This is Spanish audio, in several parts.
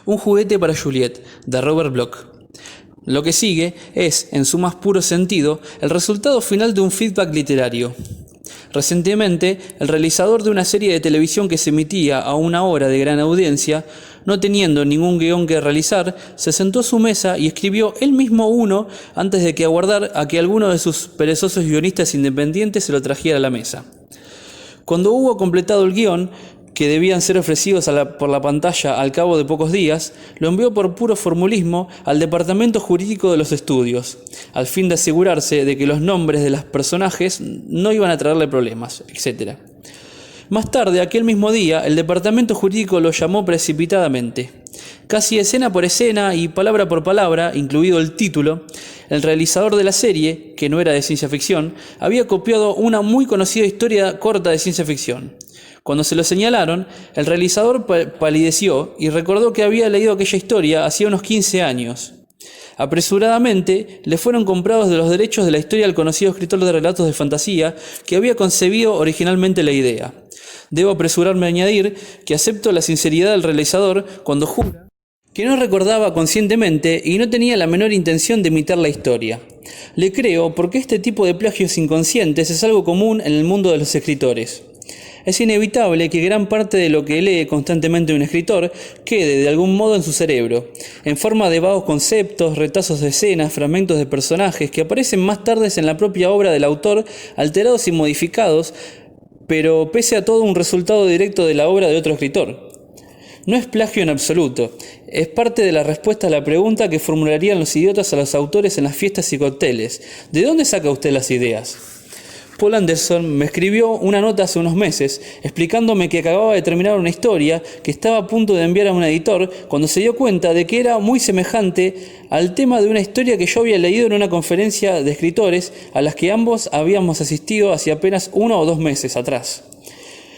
Un juguete para Juliet, de Robert Bloch. Lo que sigue es, en su más puro sentido, el resultado final de un feedback literario. Recientemente, el realizador de una serie de televisión que se emitía a una hora de gran audiencia, no teniendo ningún guión que realizar, se sentó a su mesa y escribió él mismo uno antes de que aguardar a que alguno de sus perezosos guionistas independientes se lo trajera a la mesa. Cuando hubo completado el guión, que debían ser ofrecidos por la pantalla al cabo de pocos días, lo envió por puro formulismo al departamento jurídico de los estudios, al fin de asegurarse de que los nombres de los personajes no iban a traerle problemas, etc. Más tarde, aquel mismo día, el departamento jurídico lo llamó precipitadamente. Casi escena por escena y palabra por palabra, incluido el título, el realizador de la serie, que no era de ciencia ficción, había copiado una muy conocida historia corta de ciencia ficción. Cuando se lo señalaron, el realizador palideció y recordó que había leído aquella historia hacía unos 15 años. Apresuradamente, le fueron comprados de los derechos de la historia al conocido escritor de relatos de fantasía que había concebido originalmente la idea. Debo apresurarme a añadir que acepto la sinceridad del realizador cuando jura que no recordaba conscientemente y no tenía la menor intención de imitar la historia. Le creo porque este tipo de plagios inconscientes es algo común en el mundo de los escritores. Es inevitable que gran parte de lo que lee constantemente un escritor quede de algún modo en su cerebro, en forma de vagos conceptos, retazos de escenas, fragmentos de personajes que aparecen más tarde en la propia obra del autor, alterados y modificados, pero pese a todo un resultado directo de la obra de otro escritor. No es plagio en absoluto, es parte de la respuesta a la pregunta que formularían los idiotas a los autores en las fiestas y cócteles: ¿de dónde saca usted las ideas? Poul Anderson me escribió una nota hace unos meses explicándome que acababa de terminar una historia que estaba a punto de enviar a un editor cuando se dio cuenta de que era muy semejante al tema de una historia que yo había leído en una conferencia de escritores a las que ambos habíamos asistido hace apenas 1 o 2 meses atrás.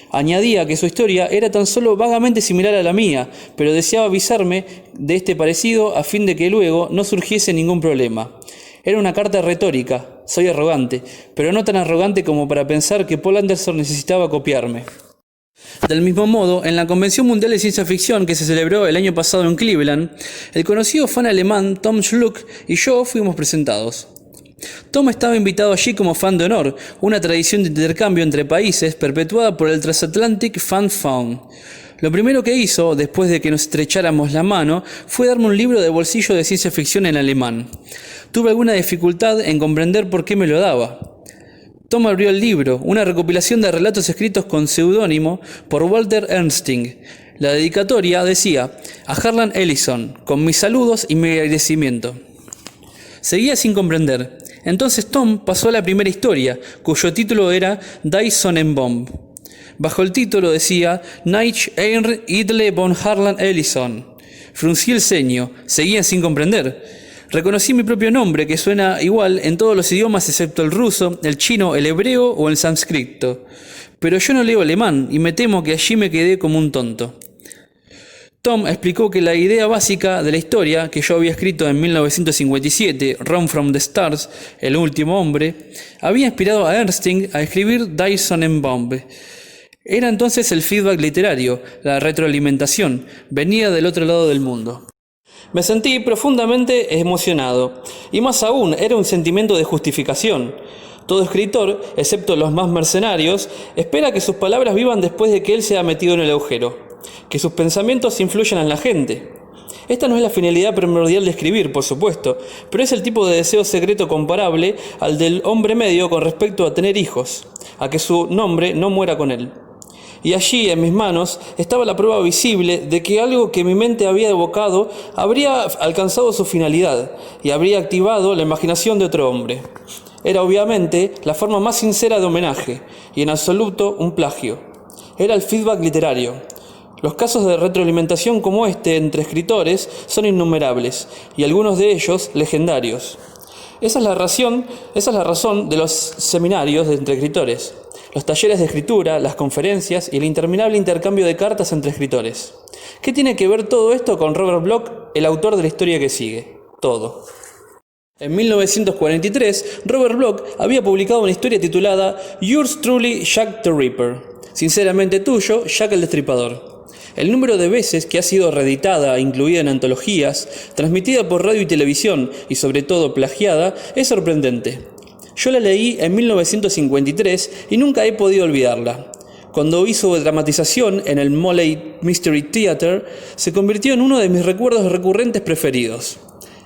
Añadía que su historia era tan solo vagamente similar a la mía, pero deseaba avisarme de este parecido a fin de que luego no surgiese ningún problema. Era una carta retórica. Soy arrogante, pero no tan arrogante como para pensar que Poul Anderson necesitaba copiarme. Del mismo modo, en la Convención Mundial de Ciencia Ficción que se celebró el año pasado en Cleveland, el conocido fan alemán Tom Schluck y yo fuimos presentados. Tom estaba invitado allí como fan de honor, una tradición de intercambio entre países perpetuada por el Transatlantic Fan Fund. Lo primero que hizo, después de que nos estrecháramos la mano, fue darme un libro de bolsillo de ciencia ficción en alemán. Tuve alguna dificultad en comprender por qué me lo daba. Tom abrió el libro, una recopilación de relatos escritos con seudónimo por Walter Ernsting. La dedicatoria decía: a Harlan Ellison, con mis saludos y mi agradecimiento. Seguía sin comprender. Entonces Tom pasó a la primera historia, cuyo título era Die Sonnenbomb. Bajo el título decía Nach Heinrich Idle von Harlan Ellison. Fruncí el ceño, seguía sin comprender. Reconocí mi propio nombre, que suena igual en todos los idiomas excepto el ruso, el chino, el hebreo o el sánscrito. Pero yo no leo alemán y me temo que allí me quedé como un tonto. Tom explicó que la idea básica de la historia, que yo había escrito en 1957, Run from the Stars, El último hombre, había inspirado a Ernsting a escribir Die Sonnenbomb. Era entonces el feedback literario, la retroalimentación, venía del otro lado del mundo. Me sentí profundamente emocionado, y más aún era un sentimiento de justificación. Todo escritor, excepto los más mercenarios, espera que sus palabras vivan después de que él se ha metido en el agujero, que sus pensamientos influyan en la gente. Esta no es la finalidad primordial de escribir, por supuesto, pero es el tipo de deseo secreto comparable al del hombre medio con respecto a tener hijos, a que su nombre no muera con él. Y allí, en mis manos, estaba la prueba visible de que algo que mi mente había evocado habría alcanzado su finalidad y habría activado la imaginación de otro hombre. Era obviamente la forma más sincera de homenaje y en absoluto un plagio. Era el feedback literario. Los casos de retroalimentación como este entre escritores son innumerables y algunos de ellos legendarios. Esa es la razón de los seminarios entre escritores, los talleres de escritura, las conferencias y el interminable intercambio de cartas entre escritores. ¿Qué tiene que ver todo esto con Robert Bloch, el autor de la historia que sigue? Todo. En 1943, Robert Bloch había publicado una historia titulada Yours Truly, Jack the Ripper. Sinceramente tuyo, Jack el Destripador. El número de veces que ha sido reeditada, incluida en antologías, transmitida por radio y televisión y sobre todo plagiada, es sorprendente. Yo la leí en 1953 y nunca he podido olvidarla. Cuando vi su dramatización en el Motley Mystery Theatre, se convirtió en uno de mis recuerdos recurrentes preferidos.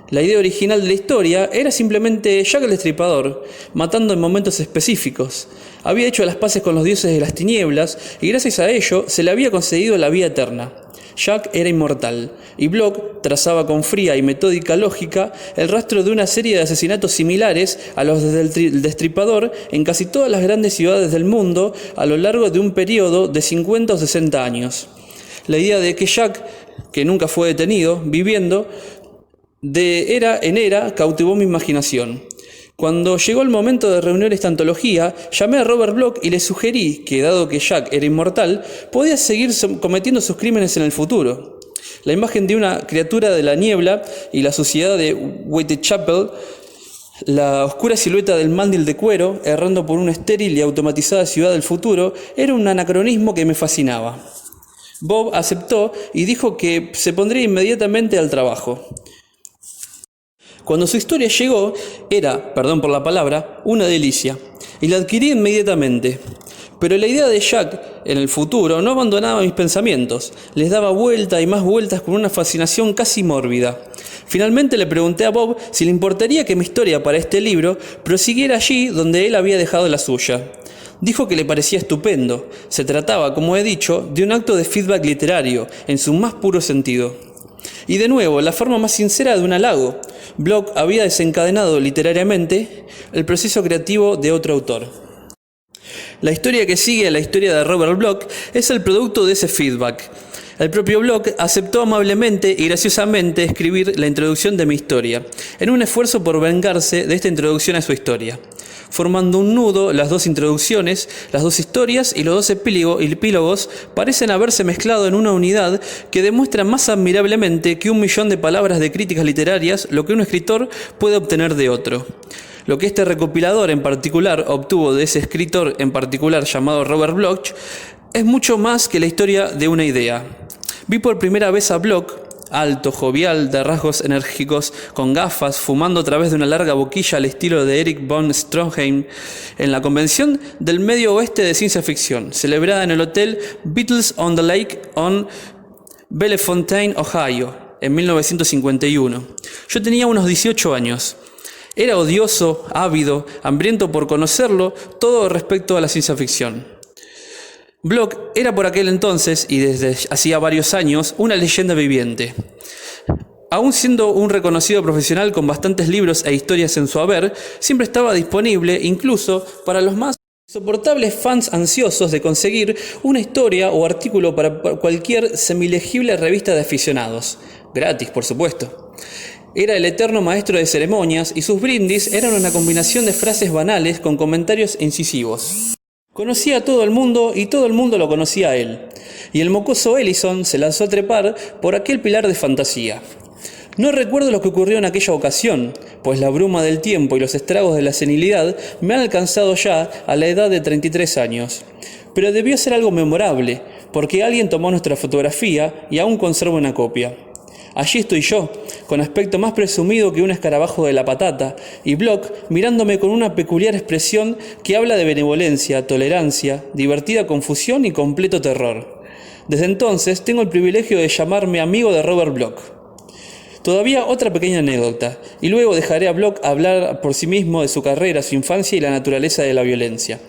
La idea original de la historia era simplemente Jack el Destripador, matando en momentos específicos. Había hecho las paces con los dioses de las tinieblas y gracias a ello se le había concedido la vida eterna. Jack era inmortal, y Block trazaba con fría y metódica lógica el rastro de una serie de asesinatos similares a los del Destripador en casi todas las grandes ciudades del mundo a lo largo de un periodo de 50 o 60 años. La idea de que Jack, que nunca fue detenido, viviendo de era en era, cautivó mi imaginación. Cuando llegó el momento de reunir esta antología, llamé a Robert Bloch y le sugerí que, dado que Jack era inmortal, podía seguir cometiendo sus crímenes en el futuro. La imagen de una criatura de la niebla y la suciedad de Whitechapel, la oscura silueta del mántil de cuero, errando por una estéril y automatizada ciudad del futuro, era un anacronismo que me fascinaba. Bob aceptó y dijo que se pondría inmediatamente al trabajo. Cuando su historia llegó, era, perdón por la palabra, una delicia, y la adquirí inmediatamente. Pero la idea de Jack en el futuro no abandonaba mis pensamientos, les daba vuelta y más vueltas con una fascinación casi mórbida. Finalmente le pregunté a Bob si le importaría que mi historia para este libro prosiguiera allí donde él había dejado la suya. Dijo que le parecía estupendo. Se trataba, como he dicho, de un acto de feedback literario, en su más puro sentido. Y de nuevo, la forma más sincera de un halago. Bloch había desencadenado literariamente el proceso creativo de otro autor. La historia que sigue a la historia de Robert Bloch es el producto de ese feedback. El propio Bloch aceptó amablemente y graciosamente escribir la introducción de mi historia, en un esfuerzo por vengarse de esta introducción a su historia. Formando un nudo, las dos introducciones, las dos historias y los dos epílogos parecen haberse mezclado en una unidad que demuestra más admirablemente que 1.000.000 de palabras de críticas literarias lo que un escritor puede obtener de otro. Lo que este recopilador en particular obtuvo de ese escritor en particular llamado Robert Bloch es mucho más que la historia de una idea. Vi por primera vez a Bloch, alto, jovial, de rasgos enérgicos, con gafas, fumando a través de una larga boquilla al estilo de Erich von Stroheim, en la convención del Medio Oeste de Ciencia Ficción, celebrada en el hotel Beatles on the Lake on Bellefontaine, Ohio, en 1951. Yo tenía unos 18 años. Era odioso, ávido, hambriento por conocerlo todo respecto a la ciencia ficción. Bloch era por aquel entonces, y desde hacía varios años, una leyenda viviente. Aún siendo un reconocido profesional con bastantes libros e historias en su haber, siempre estaba disponible incluso para los más insoportables fans ansiosos de conseguir una historia o artículo para cualquier semilegible revista de aficionados. Gratis, por supuesto. Era el eterno maestro de ceremonias y sus brindis eran una combinación de frases banales con comentarios incisivos. Conocía a todo el mundo y todo el mundo lo conocía a él. Y el mocoso Ellison se lanzó a trepar por aquel pilar de fantasía. No recuerdo lo que ocurrió en aquella ocasión, pues la bruma del tiempo y los estragos de la senilidad me han alcanzado ya a la edad de 33 años. Pero debió ser algo memorable, porque alguien tomó nuestra fotografía y aún conservo una copia. Allí estoy yo, con aspecto más presumido que un escarabajo de la patata, y Bloch mirándome con una peculiar expresión que habla de benevolencia, tolerancia, divertida confusión y completo terror. Desde entonces tengo el privilegio de llamarme amigo de Robert Bloch. Todavía otra pequeña anécdota, y luego dejaré a Bloch hablar por sí mismo de su carrera, su infancia y la naturaleza de la violencia.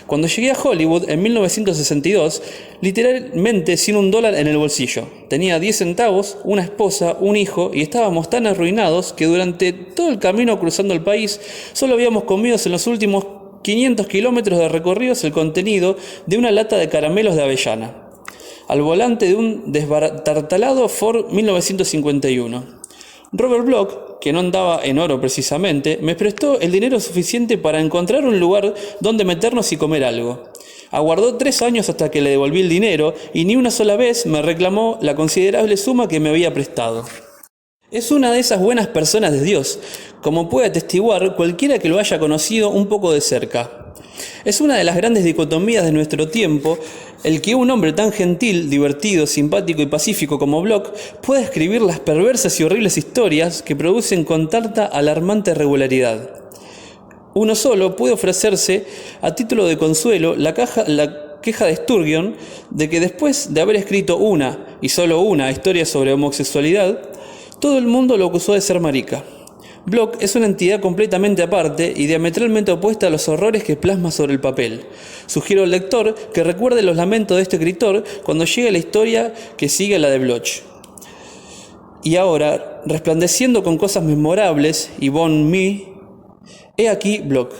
Cuando llegué a Hollywood en 1962, literalmente sin $1 en el bolsillo. Tenía 10 centavos, una esposa, un hijo y estábamos tan arruinados que durante todo el camino cruzando el país solo habíamos comido en los últimos 500 kilómetros de recorridos el contenido de una lata de caramelos de avellana, al volante de un destartalado Ford 1951. Robert Bloch, que no andaba en oro precisamente, me prestó el dinero suficiente para encontrar un lugar donde meternos y comer algo. Aguardó 3 años hasta que le devolví el dinero y ni una sola vez me reclamó la considerable suma que me había prestado. Es una de esas buenas personas de Dios, como puede atestiguar cualquiera que lo haya conocido un poco de cerca. Es una de las grandes dicotomías de nuestro tiempo el que un hombre tan gentil, divertido, simpático y pacífico como Bloch pueda escribir las perversas y horribles historias que producen con tanta alarmante regularidad. Uno solo puede ofrecerse, a título de consuelo, la queja de Sturgeon de que después de haber escrito una, y solo una, historia sobre homosexualidad, todo el mundo lo acusó de ser marica. Bloch es una entidad completamente aparte y diametralmente opuesta a los horrores que plasma sobre el papel. Sugiero al lector que recuerde los lamentos de este escritor cuando llegue la historia que sigue a la de Bloch. Y ahora, resplandeciendo con cosas memorables y bon mi, he aquí Bloch.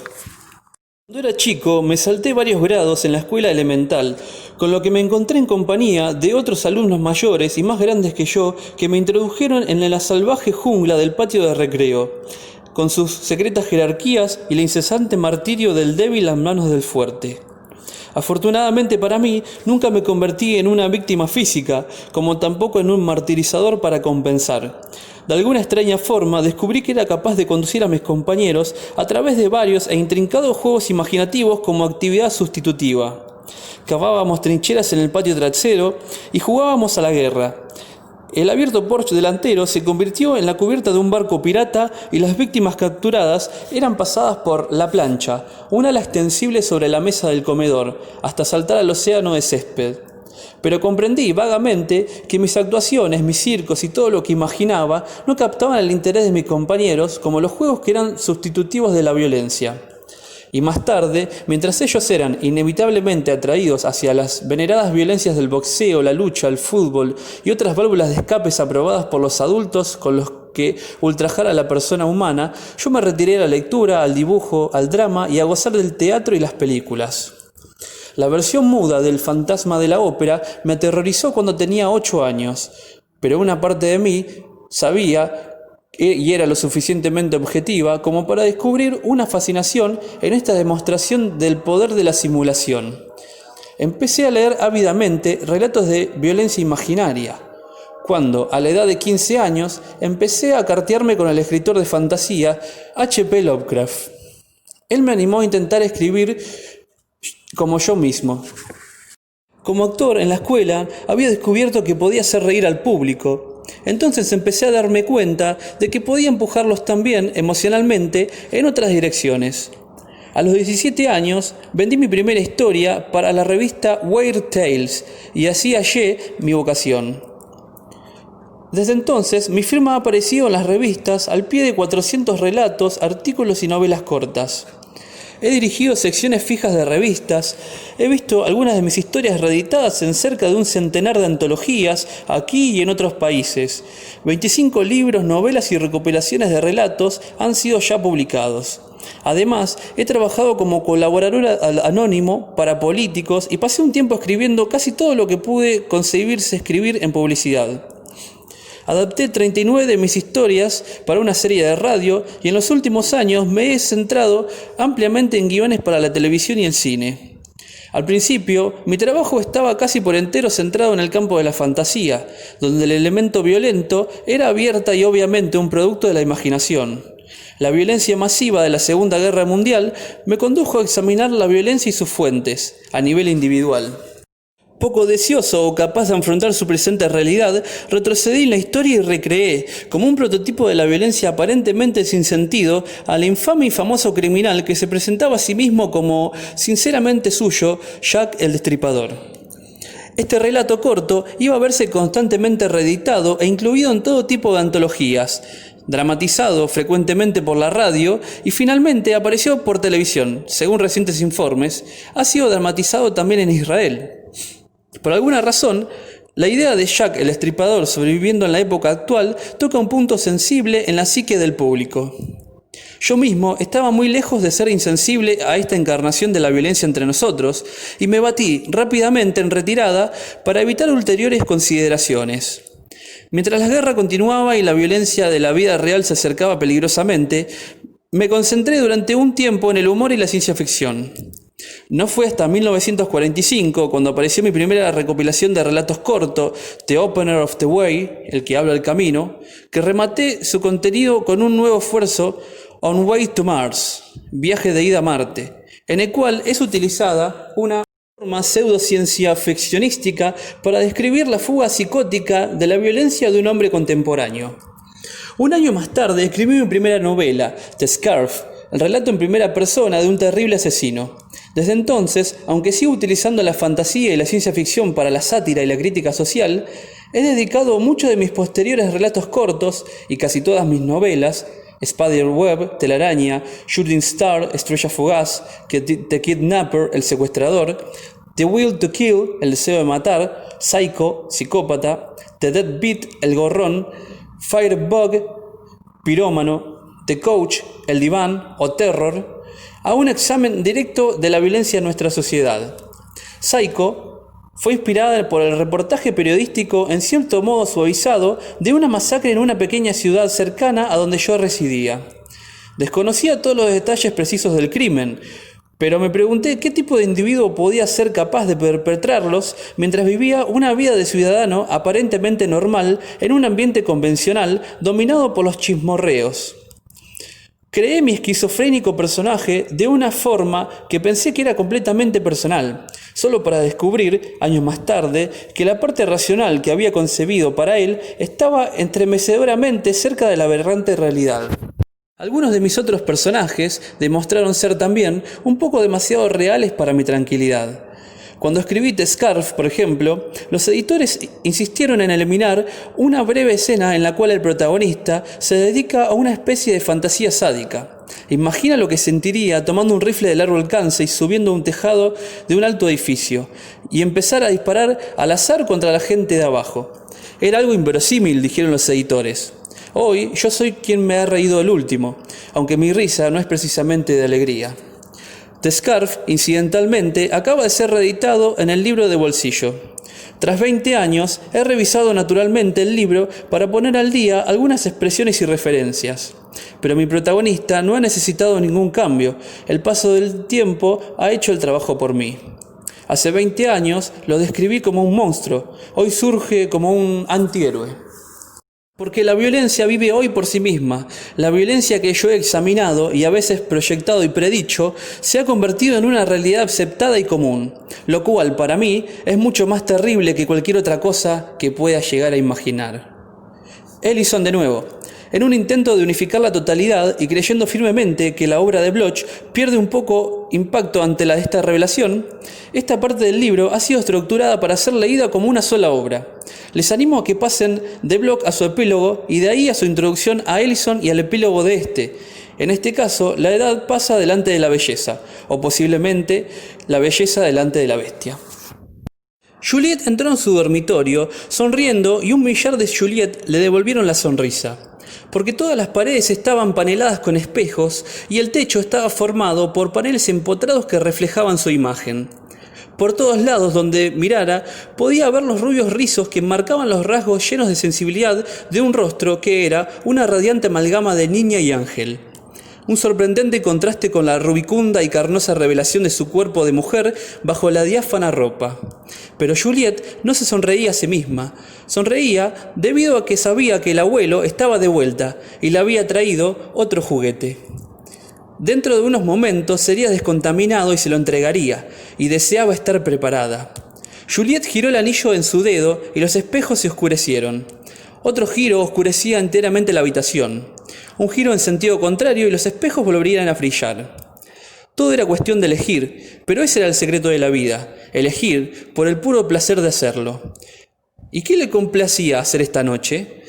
Cuando era chico me salté varios grados en la escuela elemental, con lo que me encontré en compañía de otros alumnos mayores y más grandes que yo que me introdujeron en la salvaje jungla del patio de recreo, con sus secretas jerarquías y el incesante martirio del débil a manos del fuerte. Afortunadamente para mí, nunca me convertí en una víctima física, como tampoco en un martirizador para compensar. De alguna extraña forma, descubrí que era capaz de conducir a mis compañeros a través de varios e intrincados juegos imaginativos como actividad sustitutiva. Cavábamos trincheras en el patio trasero y jugábamos a la guerra. El abierto porche delantero se convirtió en la cubierta de un barco pirata y las víctimas capturadas eran pasadas por la plancha, un ala extensible sobre la mesa del comedor, hasta saltar al océano de césped. Pero comprendí vagamente que mis actuaciones, mis circos y todo lo que imaginaba no captaban el interés de mis compañeros como los juegos que eran sustitutivos de la violencia. Y más tarde, mientras ellos eran inevitablemente atraídos hacia las veneradas violencias del boxeo, la lucha, el fútbol y otras válvulas de escapes aprobadas por los adultos con los que ultrajar a la persona humana, yo me retiré a la lectura, al dibujo, al drama y a gozar del teatro y las películas. La versión muda del Fantasma de la Ópera me aterrorizó cuando tenía 8 años, pero una parte de mí sabía y era lo suficientemente objetiva como para descubrir una fascinación en esta demostración del poder de la simulación. Empecé a leer ávidamente relatos de violencia imaginaria, cuando, a la edad de 15 años, empecé a cartearme con el escritor de fantasía H.P. Lovecraft. Él me animó a intentar escribir como yo mismo. Como actor en la escuela había descubierto que podía hacer reír al público. Entonces empecé a darme cuenta de que podía empujarlos también emocionalmente en otras direcciones. A los 17 años vendí mi primera historia para la revista Weird Tales y así hallé mi vocación. Desde entonces mi firma ha aparecido en las revistas al pie de 400 relatos, artículos y novelas cortas. He dirigido secciones fijas de revistas, he visto algunas de mis historias reeditadas en cerca de un centenar de antologías aquí y en otros países. 25 libros, novelas y recopilaciones de relatos han sido ya publicados. Además, he trabajado como colaborador anónimo para políticos y pasé un tiempo escribiendo casi todo lo que pude concebirse escribir en publicidad. Adapté 39 de mis historias para una serie de radio y en los últimos años me he centrado ampliamente en guiones para la televisión y el cine. Al principio, mi trabajo estaba casi por entero centrado en el campo de la fantasía, donde el elemento violento era abierta y obviamente un producto de la imaginación. La violencia masiva de la Segunda Guerra Mundial me condujo a examinar la violencia y sus fuentes, a nivel individual. Poco deseoso o capaz de afrontar su presente realidad, retrocedí en la historia y recreé, como un prototipo de la violencia aparentemente sin sentido, al infame y famoso criminal que se presentaba a sí mismo como sinceramente suyo, Jack el Destripador. Este relato corto iba a verse constantemente reeditado e incluido en todo tipo de antologías, dramatizado frecuentemente por la radio y finalmente apareció por televisión. Según recientes informes, ha sido dramatizado también en Israel. Por alguna razón, la idea de Jack el Destripador sobreviviendo en la época actual toca un punto sensible en la psique del público. Yo mismo estaba muy lejos de ser insensible a esta encarnación de la violencia entre nosotros y me batí rápidamente en retirada para evitar ulteriores consideraciones. Mientras la guerra continuaba y la violencia de la vida real se acercaba peligrosamente, me concentré durante un tiempo en el humor y la ciencia ficción. No fue hasta 1945, cuando apareció mi primera recopilación de relatos cortos, The Opener of the Way, el que habla el camino, que rematé su contenido con un nuevo esfuerzo, On Way to Mars, viaje de ida a Marte, en el cual es utilizada una forma pseudociencia ficcionística para describir la fuga psicótica de la violencia de un hombre contemporáneo. Un año más tarde escribí mi primera novela, The Scarf, el relato en primera persona de un terrible asesino. Desde entonces, aunque sigo utilizando la fantasía y la ciencia ficción para la sátira y la crítica social, he dedicado muchos de mis posteriores relatos cortos y casi todas mis novelas, Spiderweb, Telaraña, Shooting Star, Estrella Fugaz, The Kidnapper, El Secuestrador, The Will to Kill, El Deseo de Matar, Psycho, Psicópata, The Dead Beat, El Gorrón, Firebug, Pirómano, The Coach, El Diván o Terror, a un examen directo de la violencia en nuestra sociedad. Psycho fue inspirada por el reportaje periodístico, en cierto modo suavizado, de una masacre en una pequeña ciudad cercana a donde yo residía. Desconocía todos los detalles precisos del crimen, pero me pregunté qué tipo de individuo podía ser capaz de perpetrarlos mientras vivía una vida de ciudadano aparentemente normal en un ambiente convencional dominado por los chismorreos. Creé mi esquizofrénico personaje de una forma que pensé que era completamente personal, solo para descubrir, años más tarde, que la parte racional que había concebido para él estaba estremecedoramente cerca de la aberrante realidad. Algunos de mis otros personajes demostraron ser también un poco demasiado reales para mi tranquilidad. Cuando escribí The Scarf, por ejemplo, los editores insistieron en eliminar una breve escena en la cual el protagonista se dedica a una especie de fantasía sádica. Imagina lo que sentiría tomando un rifle de largo alcance y subiendo un tejado de un alto edificio, y empezar a disparar al azar contra la gente de abajo. Era algo inverosímil, dijeron los editores. Hoy yo soy quien me ha reído el último, aunque mi risa no es precisamente de alegría. The Scarf, incidentalmente, acaba de ser reeditado en el libro de bolsillo. Tras 20 años, he revisado naturalmente el libro para poner al día algunas expresiones y referencias. Pero mi protagonista no ha necesitado ningún cambio. El paso del tiempo ha hecho el trabajo por mí. Hace 20 años lo describí como un monstruo. Hoy surge como un antihéroe. Porque la violencia vive hoy por sí misma. La violencia que yo he examinado y a veces proyectado y predicho se ha convertido en una realidad aceptada y común, lo cual para mí es mucho más terrible que cualquier otra cosa que pueda llegar a imaginar. Ellison de nuevo. En un intento de unificar la totalidad y creyendo firmemente que la obra de Bloch pierde un poco impacto ante esta revelación, esta parte del libro ha sido estructurada para ser leída como una sola obra. Les animo a que pasen de Bloch a su epílogo y de ahí a su introducción a Ellison y al epílogo de este. En este caso, la edad pasa delante de la belleza, o posiblemente la belleza delante de la bestia. Juliet entró en su dormitorio, sonriendo, y un millar de Juliet le devolvieron la sonrisa. Porque todas las paredes estaban paneladas con espejos y el techo estaba formado por paneles empotrados que reflejaban su imagen. Por todos lados donde mirara podía ver los rubios rizos que marcaban los rasgos llenos de sensibilidad de un rostro que era una radiante amalgama de niña y ángel. Un sorprendente contraste con la rubicunda y carnosa revelación de su cuerpo de mujer bajo la diáfana ropa. Pero Juliet no se sonreía a sí misma. Sonreía debido a que sabía que el abuelo estaba de vuelta y le había traído otro juguete. Dentro de unos momentos sería descontaminado y se lo entregaría, y deseaba estar preparada. Juliet giró el anillo en su dedo y los espejos se oscurecieron. Otro giro oscurecía enteramente la habitación. Un giro en sentido contrario y los espejos volverían a brillar. Todo era cuestión de elegir, pero ese era el secreto de la vida, elegir por el puro placer de hacerlo. ¿Y qué le complacía hacer esta noche?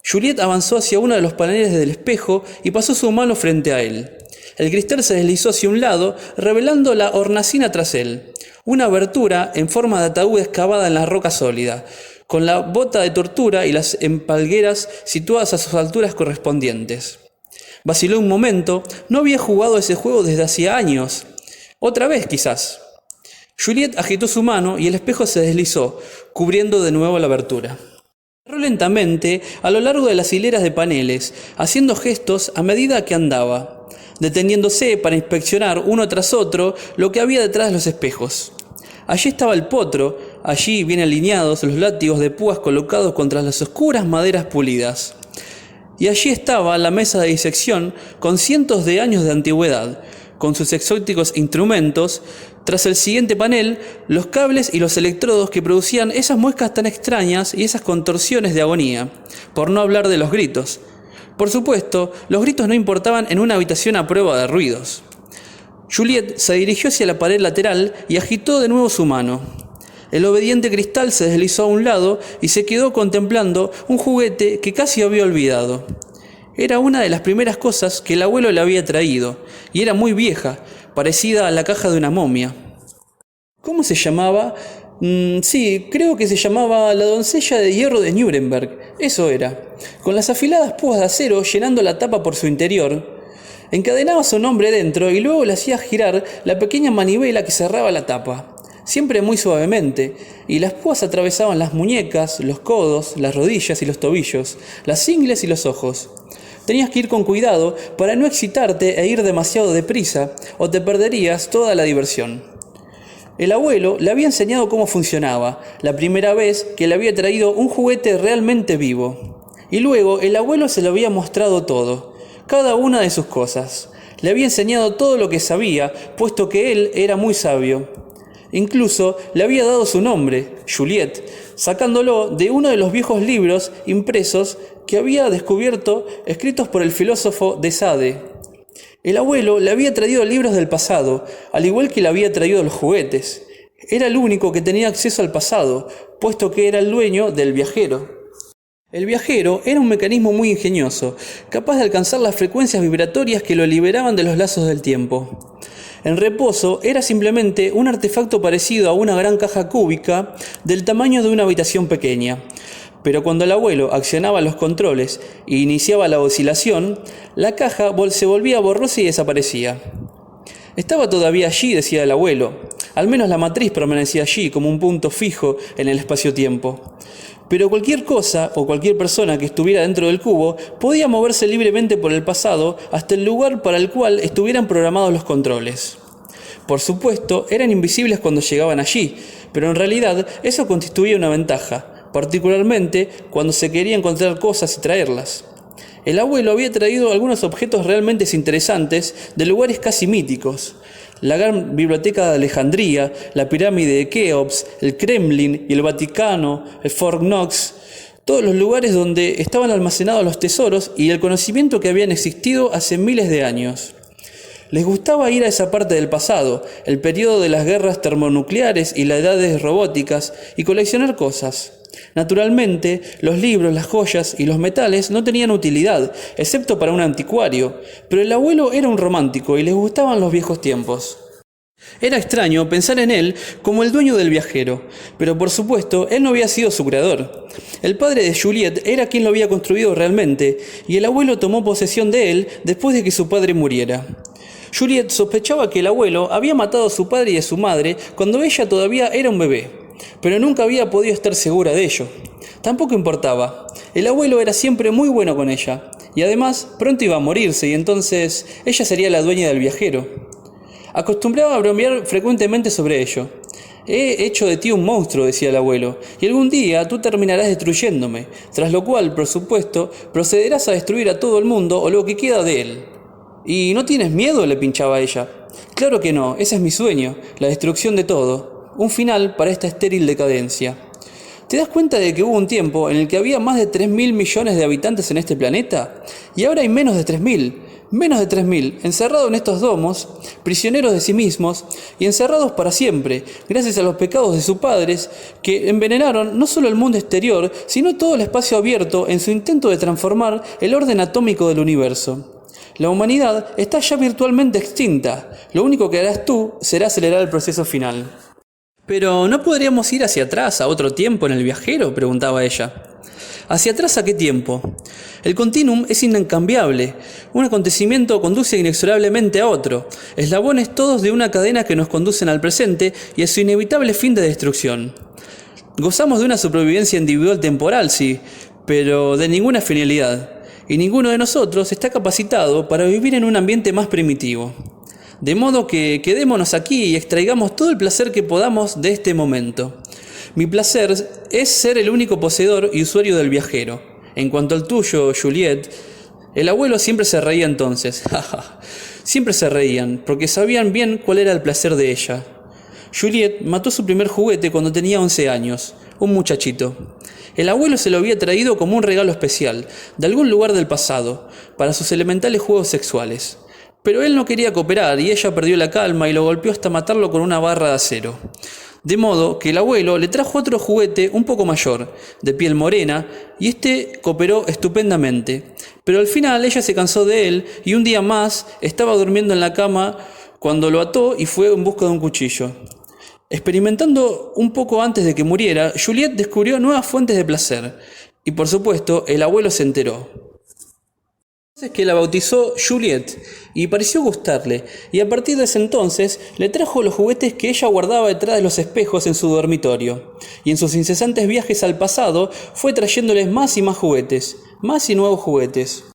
Juliet avanzó hacia uno de los paneles del espejo y pasó su mano frente a él. El cristal se deslizó hacia un lado, revelando la hornacina tras él, una abertura en forma de ataúd excavada en la roca sólida, con la bota de tortura y las empalgueras situadas a sus alturas correspondientes. Vaciló un momento, no había jugado ese juego desde hacía años. Otra vez, quizás. Juliet agitó su mano y el espejo se deslizó, cubriendo de nuevo la abertura. Cerró lentamente a lo largo de las hileras de paneles, haciendo gestos a medida que andaba. deteniéndose para inspeccionar uno tras otro lo que había detrás de los espejos. Allí estaba el potro, allí bien alineados los látigos de púas colocados contra las oscuras maderas pulidas. Y allí estaba la mesa de disección con cientos de años de antigüedad, con sus exóticos instrumentos, tras el siguiente panel, los cables y los electrodos que producían esas muescas tan extrañas y esas contorsiones de agonía, por no hablar de los gritos. Por supuesto, los gritos no importaban en una habitación a prueba de ruidos. Juliette se dirigió hacia la pared lateral y agitó de nuevo su mano. El obediente cristal se deslizó a un lado y se quedó contemplando un juguete que casi había olvidado. Era una de las primeras cosas que el abuelo le había traído, y era muy vieja, parecida a la caja de una momia. ¿Cómo se llamaba? Sí, creo que se llamaba la doncella de hierro de Nuremberg. Eso era. Con las afiladas púas de acero llenando la tapa por su interior, encadenaba su nombre dentro y luego le hacía girar la pequeña manivela que cerraba la tapa, siempre muy suavemente, y las púas atravesaban las muñecas, los codos, las rodillas y los tobillos, las ingles y los ojos. Tenías que ir con cuidado para no excitarte e ir demasiado deprisa, o te perderías toda la diversión. El abuelo le había enseñado cómo funcionaba, la primera vez que le había traído un juguete realmente vivo. Y luego el abuelo se lo había mostrado todo, cada una de sus cosas. Le había enseñado todo lo que sabía, puesto que él era muy sabio. Incluso le había dado su nombre, Juliette, sacándolo de uno de los viejos libros impresos que había descubierto, escritos por el filósofo de Sade. El abuelo le había traído libros del pasado, al igual que le había traído los juguetes. Era el único que tenía acceso al pasado, puesto que era el dueño del viajero. El viajero era un mecanismo muy ingenioso, capaz de alcanzar las frecuencias vibratorias que lo liberaban de los lazos del tiempo. En reposo era simplemente un artefacto parecido a una gran caja cúbica del tamaño de una habitación pequeña. Pero cuando el abuelo accionaba los controles e iniciaba la oscilación, la caja se volvía borrosa y desaparecía. Estaba todavía allí, decía el abuelo. Al menos la matriz permanecía allí como un punto fijo en el espacio-tiempo. Pero cualquier cosa o cualquier persona que estuviera dentro del cubo podía moverse libremente por el pasado hasta el lugar para el cual estuvieran programados los controles. Por supuesto, eran invisibles cuando llegaban allí, pero en realidad eso constituía una ventaja, particularmente cuando se quería encontrar cosas y traerlas. El abuelo había traído algunos objetos realmente interesantes de lugares casi míticos. La gran biblioteca de Alejandría, la pirámide de Keops, el Kremlin y el Vaticano, el Fort Knox, todos los lugares donde estaban almacenados los tesoros y el conocimiento que habían existido hace miles de años. Les gustaba ir a esa parte del pasado, el periodo de las guerras termonucleares y las edades robóticas, y coleccionar cosas. Naturalmente, los libros, las joyas y los metales no tenían utilidad, excepto para un anticuario, pero el abuelo era un romántico y les gustaban los viejos tiempos. Era extraño pensar en él como el dueño del viajero, pero por supuesto él no había sido su creador. El padre de Juliette era quien lo había construido realmente, y el abuelo tomó posesión de él después de que su padre muriera. Juliette sospechaba que el abuelo había matado a su padre y a su madre cuando ella todavía era un bebé, pero nunca había podido estar segura de ello. Tampoco importaba, el abuelo era siempre muy bueno con ella, y además pronto iba a morirse y entonces ella sería la dueña del viajero. Acostumbraba a bromear frecuentemente sobre ello. He hecho de ti un monstruo, decía el abuelo, y algún día tú terminarás destruyéndome, tras lo cual, por supuesto, procederás a destruir a todo el mundo o lo que queda de él. ¿Y no tienes miedo?, le pinchaba ella. Claro que no, ese es mi sueño, la destrucción de todo, un final para esta estéril decadencia. ¿Te das cuenta de que hubo un tiempo en el que había más de 3.000 millones de habitantes en este planeta? Y ahora hay menos de 3.000, encerrados en estos domos, prisioneros de sí mismos y encerrados para siempre, gracias a los pecados de sus padres que envenenaron no solo el mundo exterior, sino todo el espacio abierto en su intento de transformar el orden atómico del universo. La humanidad está ya virtualmente extinta, lo único que harás tú será acelerar el proceso final. ¿Pero no podríamos ir hacia atrás, a otro tiempo en el viajero?, preguntaba ella. ¿Hacia atrás a qué tiempo? El continuum es incambiable. Un acontecimiento conduce inexorablemente a otro, eslabones todos de una cadena que nos conducen al presente y a su inevitable fin de destrucción. Gozamos de una supervivencia individual temporal, sí, pero de ninguna finalidad. y ninguno de nosotros está capacitado para vivir en un ambiente más primitivo. De modo que quedémonos aquí y extraigamos todo el placer que podamos de este momento. Mi placer es ser el único poseedor y usuario del viajero. En cuanto al tuyo, Juliet, el abuelo siempre se reía entonces. Siempre se reían, porque sabían bien cuál era el placer de ella. Juliet mató su primer juguete cuando tenía 11 años, un muchachito. El abuelo se lo había traído como un regalo especial, de algún lugar del pasado, para sus elementales juegos sexuales. Pero él no quería cooperar y ella perdió la calma y lo golpeó hasta matarlo con una barra de acero. De modo que el abuelo le trajo otro juguete un poco mayor, de piel morena, y este cooperó estupendamente. Pero al final ella se cansó de él y un día más estaba durmiendo en la cama cuando lo ató y fue en busca de un cuchillo. Experimentando un poco antes de que muriera, Juliet descubrió nuevas fuentes de placer, y por supuesto el abuelo se enteró. Entonces que la bautizó Juliet y pareció gustarle, y a partir de ese entonces le trajo los juguetes que ella guardaba detrás de los espejos en su dormitorio, y en sus incesantes viajes al pasado fue trayéndoles más y más juguetes, más y nuevos juguetes.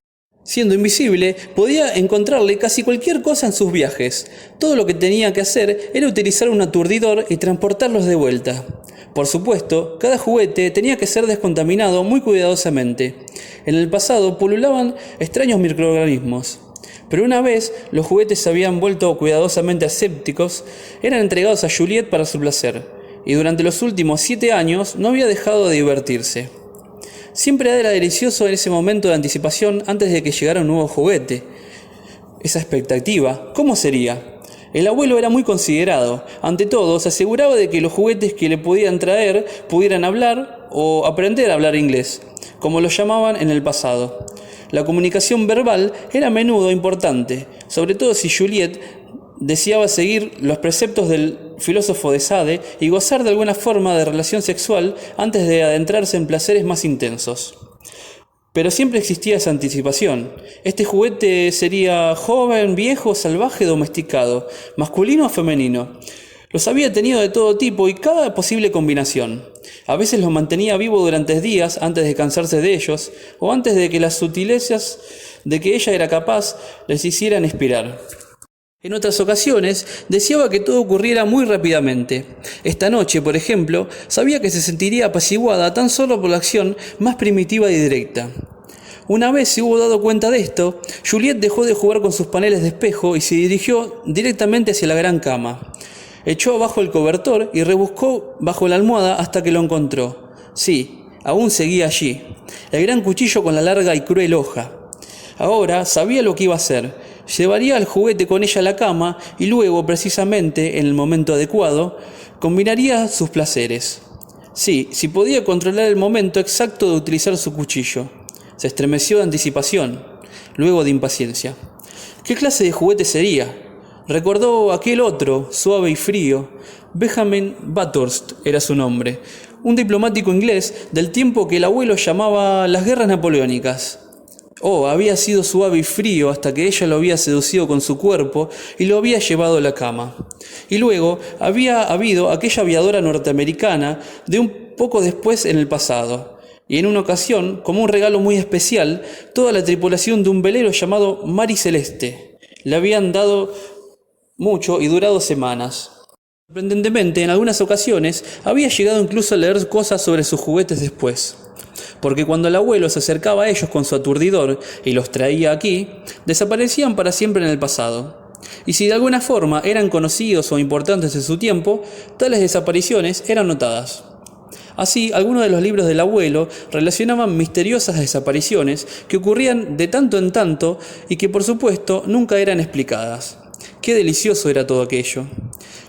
Siendo invisible, podía encontrarle casi cualquier cosa en sus viajes. Todo lo que tenía que hacer era utilizar un aturdidor y transportarlos de vuelta. Por supuesto, cada juguete tenía que ser descontaminado muy cuidadosamente. En el pasado pululaban extraños microorganismos. Pero una vez los juguetes se habían vuelto cuidadosamente asépticos, eran entregados a Juliet para su placer, y durante los últimos 7 años no había dejado de divertirse. Siempre era delicioso en ese momento de anticipación antes de que llegara un nuevo juguete. Esa expectativa, ¿cómo sería? El abuelo era muy considerado. Ante todo, se aseguraba de que los juguetes que le podían traer pudieran hablar o aprender a hablar inglés, como lo llamaban en el pasado. La comunicación verbal era a menudo importante, sobre todo si Juliet deseaba seguir los preceptos del filósofo de Sade y gozar de alguna forma de relación sexual antes de adentrarse en placeres más intensos. Pero siempre existía esa anticipación. Este juguete sería joven, viejo, salvaje, domesticado, masculino o femenino. Los había tenido de todo tipo y cada posible combinación. A veces los mantenía vivo durante días antes de cansarse de ellos o antes de que las sutilezas de que ella era capaz les hicieran expirar. En otras ocasiones, deseaba que todo ocurriera muy rápidamente. Esta noche, por ejemplo, sabía que se sentiría apaciguada tan solo por la acción más primitiva y directa. Una vez se hubo dado cuenta de esto, Juliet dejó de jugar con sus paneles de espejo y se dirigió directamente hacia la gran cama. Echó abajo el cobertor y rebuscó bajo la almohada hasta que lo encontró. Sí, aún seguía allí, el gran cuchillo con la larga y cruel hoja. Ahora sabía lo que iba a hacer. Llevaría el juguete con ella a la cama y luego, precisamente en el momento adecuado, combinaría sus placeres. Sí, si podía controlar el momento exacto de utilizar su cuchillo. Se estremeció de anticipación, luego de impaciencia. ¿Qué clase de juguete sería? Recordó aquel otro, suave y frío. Benjamin Bathurst era su nombre, un diplomático inglés del tiempo que el abuelo llamaba las guerras napoleónicas. Oh, había sido suave y frío hasta que ella lo había seducido con su cuerpo y lo había llevado a la cama. Y luego había habido aquella aviadora norteamericana de un poco después en el pasado. Y en una ocasión, como un regalo muy especial, toda la tripulación de un velero llamado Mari Celeste. Le habían dado mucho y durado semanas. Sorprendentemente, en algunas ocasiones, había llegado incluso a leer cosas sobre sus juguetes después. Porque cuando el abuelo se acercaba a ellos con su aturdidor y los traía aquí, desaparecían para siempre en el pasado. Y si de alguna forma eran conocidos o importantes en su tiempo, tales desapariciones eran notadas. Así, algunos de los libros del abuelo relacionaban misteriosas desapariciones que ocurrían de tanto en tanto y que por supuesto nunca eran explicadas. Qué delicioso era todo aquello.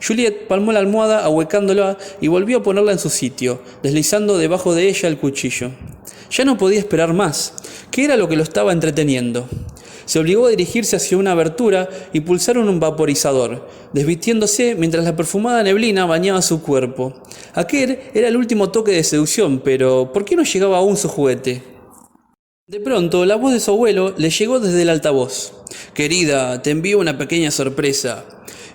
Juliet palmó la almohada ahuecándola y volvió a ponerla en su sitio, deslizando debajo de ella el cuchillo. Ya no podía esperar más. ¿Qué era lo que lo estaba entreteniendo? Se obligó a dirigirse hacia una abertura y pulsaron un vaporizador, desvistiéndose mientras la perfumada neblina bañaba su cuerpo. Aquel era el último toque de seducción, pero ¿por qué no llegaba aún su juguete? De pronto, la voz de su abuelo le llegó desde el altavoz. «Querida, te envío una pequeña sorpresa».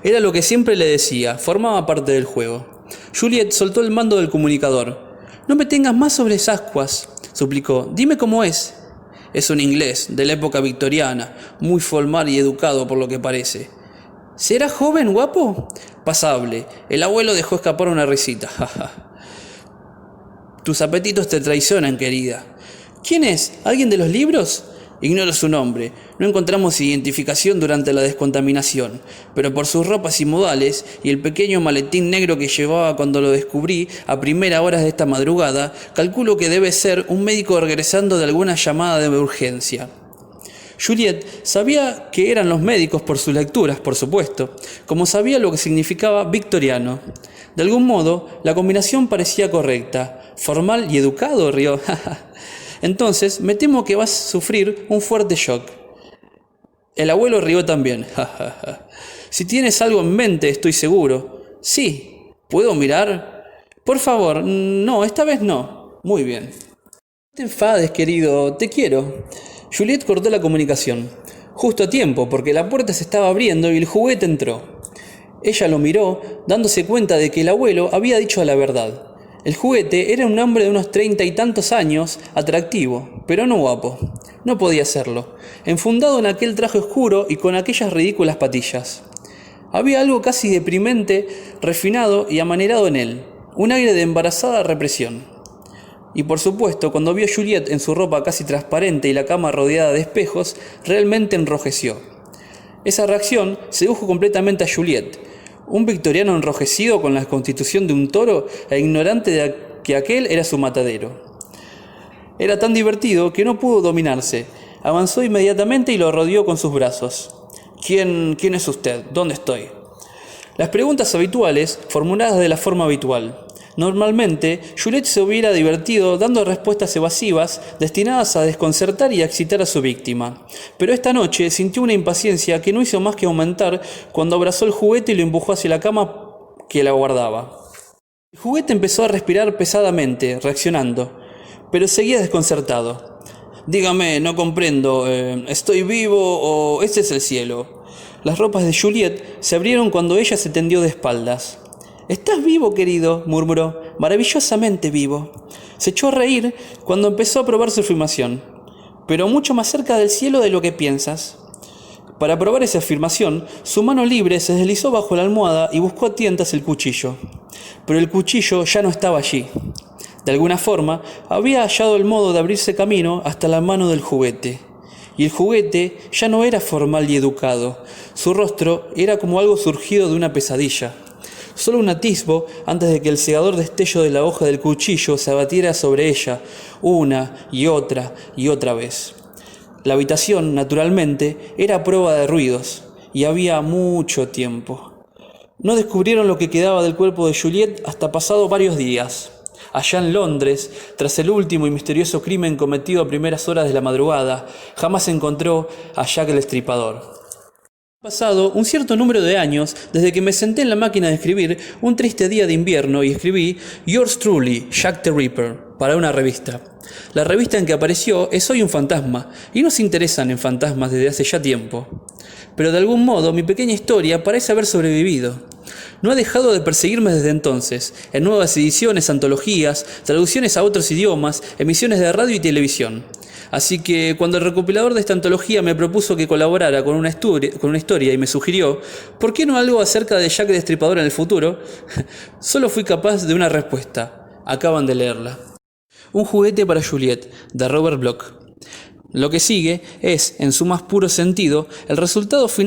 Era lo que siempre le decía, formaba parte del juego. Juliet soltó el mando del comunicador. «No me tengas más sobre esas ascuas», suplicó. «Dime cómo es». Es un inglés de la época victoriana, muy formal y educado por lo que parece. ¿Será joven, guapo? Pasable. El abuelo dejó escapar una risita. Tus apetitos te traicionan, querida. ¿Quién es? ¿Alguien de los libros? Ignoro su nombre. No encontramos identificación durante la descontaminación, pero por sus ropas y modales y el pequeño maletín negro que llevaba cuando lo descubrí a primera hora de esta madrugada, calculo que debe ser un médico regresando de alguna llamada de urgencia. Juliet sabía que eran los médicos por sus lecturas, por supuesto, como sabía lo que significaba victoriano. De algún modo, la combinación parecía correcta. Formal y educado, rió. Entonces, me temo que vas a sufrir un fuerte shock. El abuelo rió también. Si tienes algo en mente, estoy seguro. Sí. ¿Puedo mirar? Por favor, no, esta vez no. Muy bien. No te enfades, querido, te quiero. Juliet cortó la comunicación. Justo a tiempo, porque la puerta se estaba abriendo y el juguete entró. Ella lo miró, dándose cuenta de que el abuelo había dicho la verdad. El juguete era un hombre de unos 30 y tantos años, atractivo, pero no guapo. No podía serlo, enfundado en aquel traje oscuro y con aquellas ridículas patillas. Había algo casi deprimente, refinado y amanerado en él, un aire de embarazada represión. Y por supuesto, cuando vio a Juliet en su ropa casi transparente y la cama rodeada de espejos, realmente enrojeció. Esa reacción sedujo completamente a Juliet. Un victoriano enrojecido con la constitución de un toro e ignorante de que aquel era su matadero. Era tan divertido que no pudo dominarse. Avanzó inmediatamente y lo rodeó con sus brazos. ¿Quién es usted? ¿Dónde estoy? Las preguntas habituales, formuladas de la forma habitual. Normalmente, Juliet se hubiera divertido dando respuestas evasivas destinadas a desconcertar y a excitar a su víctima. Pero esta noche sintió una impaciencia que no hizo más que aumentar cuando abrazó el juguete y lo empujó hacia la cama que la guardaba. El juguete empezó a respirar pesadamente, reaccionando, pero seguía desconcertado. Dígame, no comprendo, ¿estoy vivo o este es el cielo? Las ropas de Juliet se abrieron cuando ella se tendió de espaldas. «¿Estás vivo, querido?», murmuró. «Maravillosamente vivo». Se echó a reír cuando empezó a probar su afirmación. «Pero mucho más cerca del cielo de lo que piensas». Para probar esa afirmación, su mano libre se deslizó bajo la almohada y buscó a tientas el cuchillo. Pero el cuchillo ya no estaba allí. De alguna forma, había hallado el modo de abrirse camino hasta la mano del juguete. Y el juguete ya no era formal y educado. Su rostro era como algo surgido de una pesadilla. Solo un atisbo antes de que el cegador destello de la hoja del cuchillo se abatiera sobre ella, una y otra vez. La habitación, naturalmente, era a prueba de ruidos, y había mucho tiempo. No descubrieron lo que quedaba del cuerpo de Juliet hasta pasado varios días. Allá en Londres, tras el último y misterioso crimen cometido a primeras horas de la madrugada, jamás se encontró a Jack el Destripador. Pasado un cierto número de años desde que me senté en la máquina de escribir un triste día de invierno y escribí Yours truly, Jack the Ripper, para una revista. La revista en que apareció es Soy un fantasma, y no se interesan en fantasmas desde hace ya tiempo. Pero de algún modo mi pequeña historia parece haber sobrevivido. No ha dejado de perseguirme desde entonces, en nuevas ediciones, antologías, traducciones a otros idiomas, emisiones de radio y televisión. Así que cuando el recopilador de esta antología me propuso que colaborara con una historia y me sugirió, ¿por qué no algo acerca de Jack el Destripador en el futuro? Solo fui capaz de una respuesta. Acaban de leerla. Un juguete para Juliet, de Robert Bloch. Lo que sigue es, en su más puro sentido, el resultado final